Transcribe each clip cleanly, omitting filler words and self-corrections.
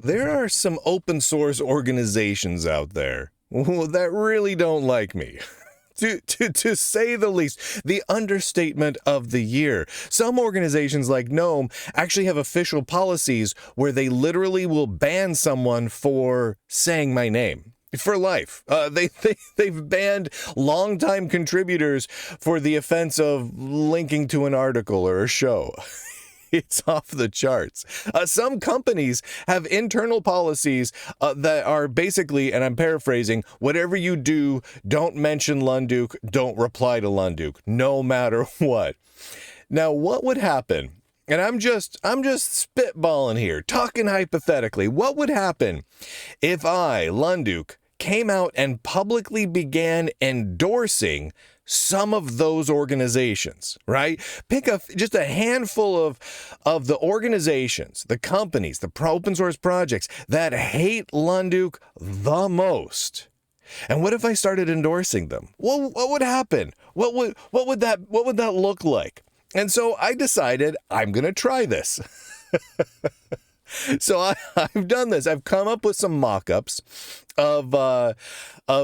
There are some open source organizations out there that really don't like me. To say the least, the understatement of the year. Some organizations like GNOME actually have official policies where they literally will ban someone for saying my name. For life. They've banned longtime contributors for the offense of linking to an article or a show. It's off the charts. Some companies have internal policies that are basically, and I'm paraphrasing, whatever you do, don't mention Lunduke, don't reply to Lunduke, no matter what. Now, what would happen? And I'm just spitballing here, talking hypothetically. What would happen if I, Lunduke, came out and publicly began endorsing some of those organizations, right? Pick just a handful of the organizations, the companies, the open source projects that hate Lunduke the most. And what if I started endorsing them? What would happen? What would that look like? And so I decided I'm going to try this. So I've done this. I've come up with some mock-ups of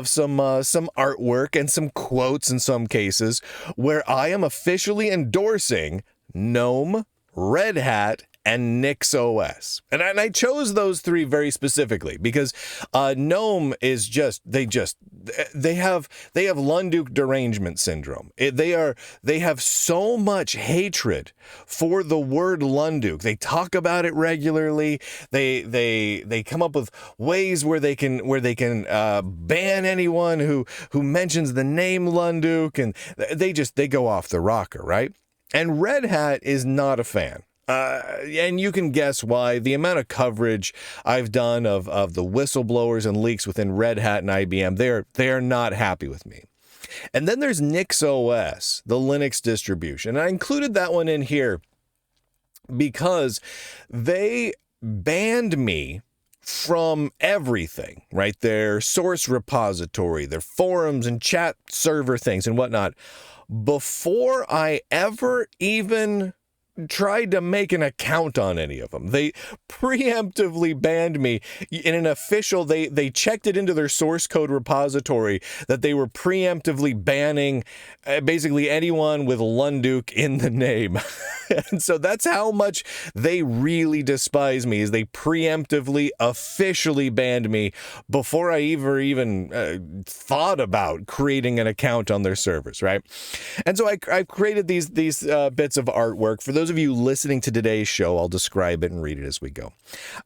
some artwork and some quotes in some cases where I am officially endorsing GNOME, Red Hat, and NixOS. And I chose those three very specifically because GNOME is they have Lunduke derangement syndrome. They have so much hatred for the word Lunduke. They talk about it regularly. They come up with ways where they can ban anyone who mentions the name Lunduke, and they go off the rocker, right? And Red Hat is not a fan. And you can guess why. The amount of coverage I've done of the whistleblowers and leaks within Red Hat and IBM, they're not happy with me. And then there's NixOS, the Linux distribution. And I included that one in here because they banned me from everything, right? Their source repository, their forums and chat server things and whatnot, before I ever even tried to make an account on any of them. They preemptively banned me in an official, they checked it into their source code repository that they were preemptively banning basically anyone with Lunduke in the name. And so that's how much they really despise me, is they preemptively, officially banned me before I even thought about creating an account on their servers, right? And so I created these bits of artwork. For those of you listening to today's show, I'll describe it and read it as we go.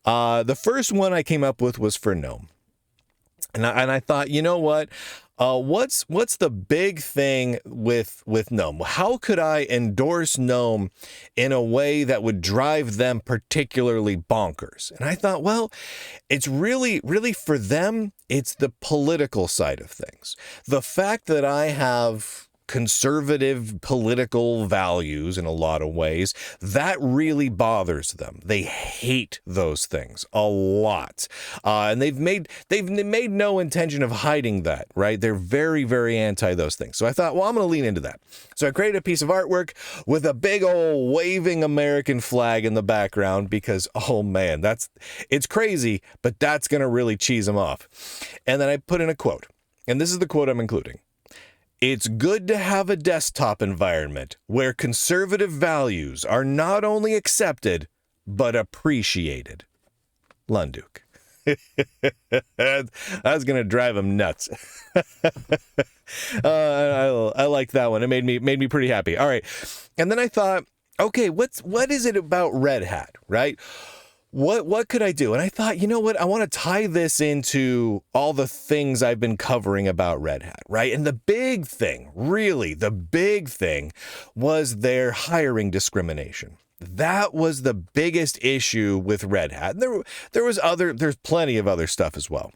The first one I came up with was for GNOME. And I thought, you know what? What's the big thing with GNOME? How could I endorse GNOME in a way that would drive them particularly bonkers? And I thought, well, it's really for them, it's the political side of things. The fact that I have conservative political values in a lot of ways, that really bothers them. They hate those things a lot. And they've made no intention of hiding that, right? They're very, very anti those things. So I thought, well, I'm going to lean into that. So I created a piece of artwork with a big old waving American flag in the background because, oh man, it's crazy, but that's going to really cheese them off. And then I put in a quote, and this is the quote I'm including. "It's good to have a desktop environment where conservative values are not only accepted, but appreciated." Lunduke. That's going to drive him nuts. I like that one. It made me pretty happy. All right. And then I thought, okay, what is it about Red Hat, right? What could I do? And I thought, you know what? I want to tie this into all the things I've been covering about Red Hat, right? And the big thing, really, the big thing was their hiring discrimination. That was the biggest issue with Red Hat. And there's plenty of other stuff as well.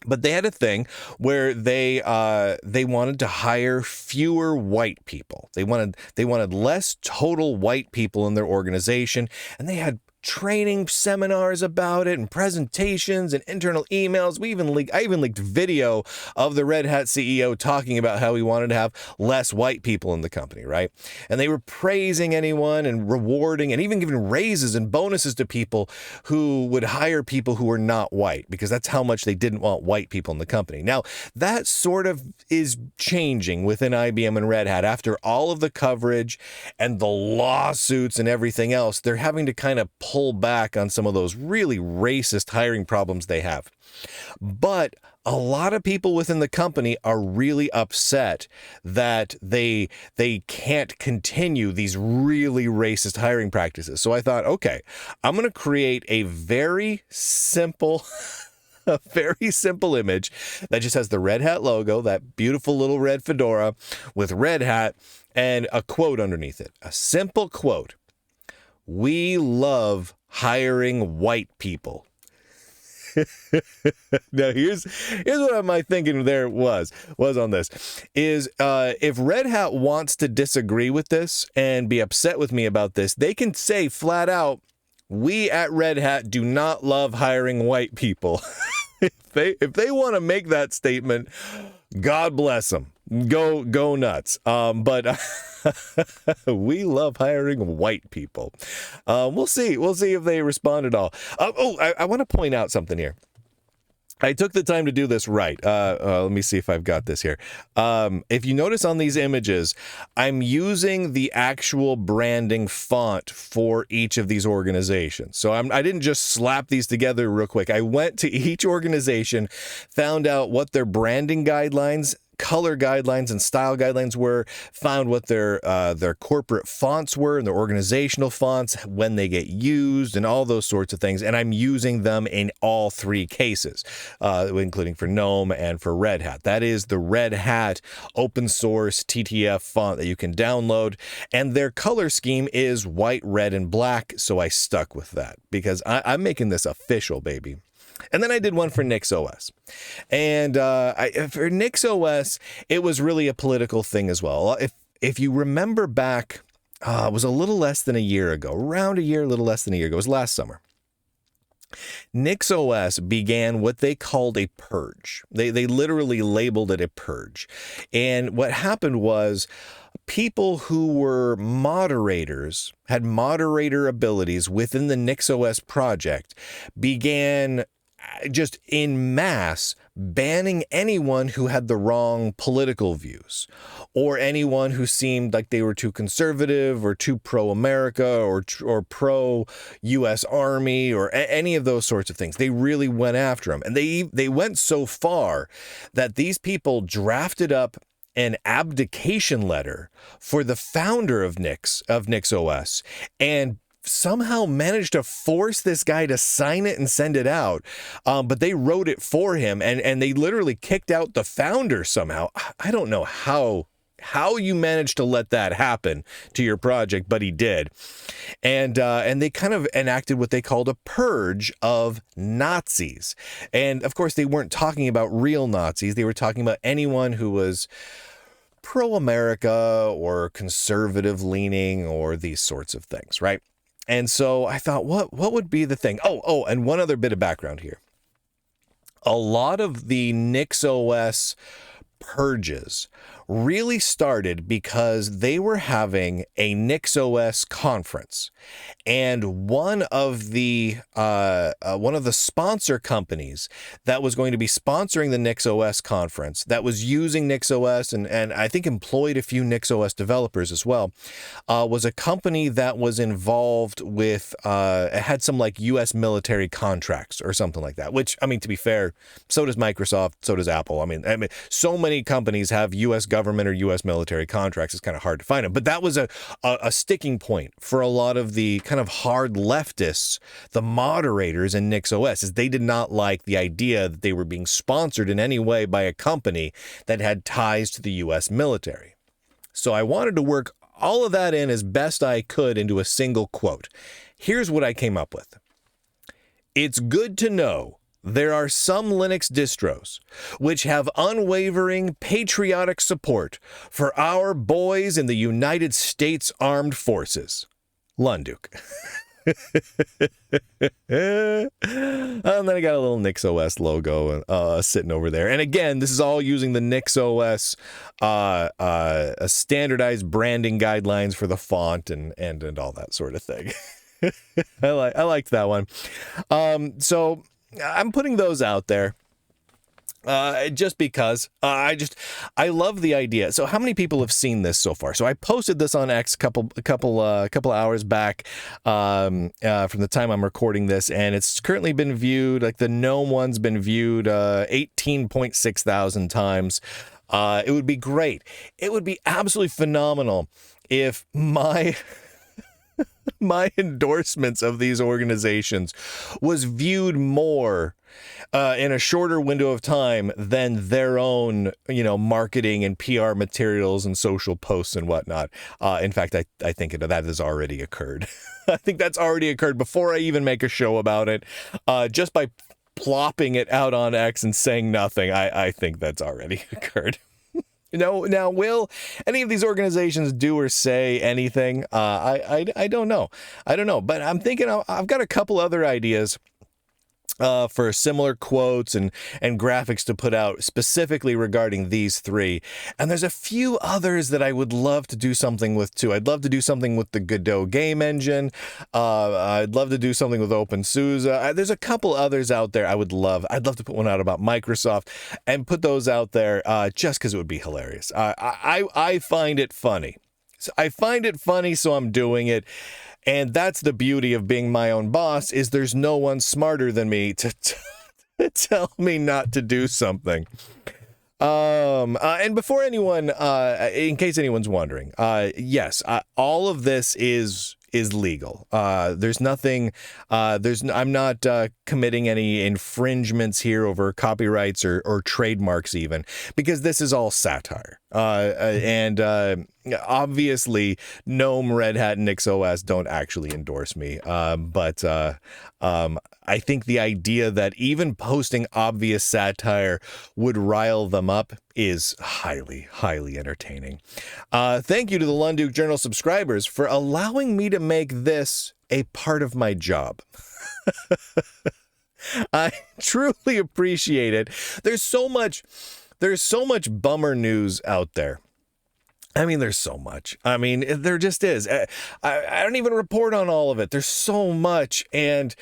But they had a thing where they wanted to hire fewer white people. They wanted less total white people in their organization, and they had training seminars about it and presentations and internal emails. I even leaked video of the Red Hat CEO talking about how he wanted to have less white people in the company, right? And they were praising anyone and rewarding and even giving raises and bonuses to people who would hire people who were not white, because that's how much they didn't want white people in the company. Now, that sort of is changing within IBM and Red Hat after all of the coverage and the lawsuits and everything else. They're having to kind of pull back on some of those really racist hiring problems they have. But a lot of people within the company are really upset that they can't continue these really racist hiring practices. So I thought, okay, I'm going to create a very simple a very simple image that just has the Red Hat logo, that beautiful little red fedora with Red Hat, and a quote underneath it. A simple quote. "We love hiring white people." Now, here's what my thinking there was on this. Is if Red Hat wants to disagree with this and be upset with me about this, they can say flat out, "We at Red Hat do not love hiring white people." If they want to make that statement, God bless them. Go nuts. But we love hiring white people. We'll see. We'll see if they respond at all. I want to point out something here. I took the time to do this right. Let me see if I've got this here. If you notice on these images, I'm using the actual branding font for each of these organizations. So I didn't just slap these together real quick. I went to each organization, found out what their branding guidelines, color guidelines, and style guidelines were, found what their corporate fonts were and their organizational fonts, when they get used, and all those sorts of things. And I'm using them in all three cases, including for GNOME and for Red Hat. That is the Red Hat open source TTF font that you can download. And their color scheme is white, red, and black. So I stuck with that because I'm making this official, baby. And then I did one for NixOS. And for NixOS, it was really a political thing as well. If you remember back, it was a little less than a year ago, around a year, a little less than a year ago. It was last summer. NixOS began what they called a purge. They literally labeled it a purge. And what happened was, people who were moderators, had moderator abilities within the NixOS project, began just en masse banning anyone who had the wrong political views, or anyone who seemed like they were too conservative or too pro-America or pro-U.S. Army or any of those sorts of things. They really went after them. And they went so far that these people drafted up an abdication letter for the founder of NixOS, and somehow managed to force this guy to sign it and send it out. But they wrote it for him, and they literally kicked out the founder somehow. I don't know how you managed to let that happen to your project, but he did. And they kind of enacted what they called a purge of Nazis. And of course, they weren't talking about real Nazis. They were talking about anyone who was pro-America or conservative leaning or these sorts of things, right? And so I thought, what would be the thing? Oh, and one other bit of background here. A lot of the NixOS purges really started because they were having a NixOS conference, and one of the sponsor companies that was going to be sponsoring the NixOS conference, that was using NixOS and I think employed a few NixOS developers as well, was a company that was involved with it had some like U.S. military contracts or something like that. Which, I mean, to be fair, so does Microsoft, so does Apple. I mean, so many companies have U.S. government or U.S. military contracts. It's kind of hard to find them. But that was a sticking point for a lot of the kind of hard leftists, the moderators in NixOS, is they did not like the idea that they were being sponsored in any way by a company that had ties to the U.S. military. So I wanted to work all of that in as best I could into a single quote. Here's what I came up with. "It's good to know there are some Linux distros which have unwavering patriotic support for our boys in the United States Armed Forces. Lunduke." And then I got a little NixOS logo sitting over there. And again, this is all using the NixOS standardized branding guidelines for the font and all that sort of thing. I liked that one. So I'm putting those out there. Just because I love the idea. So how many people have seen this so far? So I posted this on X a couple hours back from the time I'm recording this, and it's currently been viewed, like the GNOME one's been viewed 18.6 thousand times. It would be great. It would be absolutely phenomenal if my endorsements of these organizations was viewed more in a shorter window of time than their own, marketing and PR materials and social posts and whatnot. In fact, I think that has already occurred. I think that's already occurred before I even make a show about it. Just by plopping it out on X and saying nothing, I think that's already occurred. Now, will any of these organizations do or say anything? I don't know. But I'm thinking I've got a couple other ideas for similar quotes and graphics to put out specifically regarding these three. And there's a few others that I would love to do something with too. I'd love to do something with the Godot game engine. I'd love to do something with OpenSUSE. There's a couple others out there I'd love to put one out about Microsoft and put those out there just because it would be hilarious. I find it funny. So I'm doing it. And that's the beauty of being my own boss, is there's no one smarter than me to tell me not to do something. And before anyone, in case anyone's wondering, yes, all of this is legal. There's nothing, I'm not committing any infringements here over copyrights or trademarks even, because this is all satire. And obviously GNOME, Red Hat, and NixOS don't actually endorse me. But I think the idea that even posting obvious satire would rile them up is highly, highly entertaining. Thank you to the Lunduke Journal subscribers for allowing me to make this a part of my job. I truly appreciate it. There's so much bummer news out there. I mean, there's so much. I mean, there just is. I don't even report on all of it. There's so much, and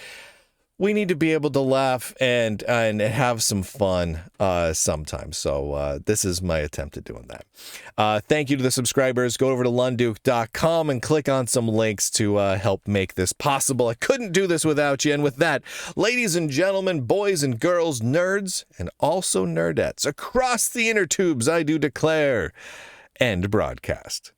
we need to be able to laugh and have some fun sometimes. So this is my attempt at doing that. Thank you to the subscribers. Go over to lunduke.com and click on some links to help make this possible. I couldn't do this without you. And with that, ladies and gentlemen, boys and girls, nerds, and also nerdettes across the inner tubes, I do declare end broadcast.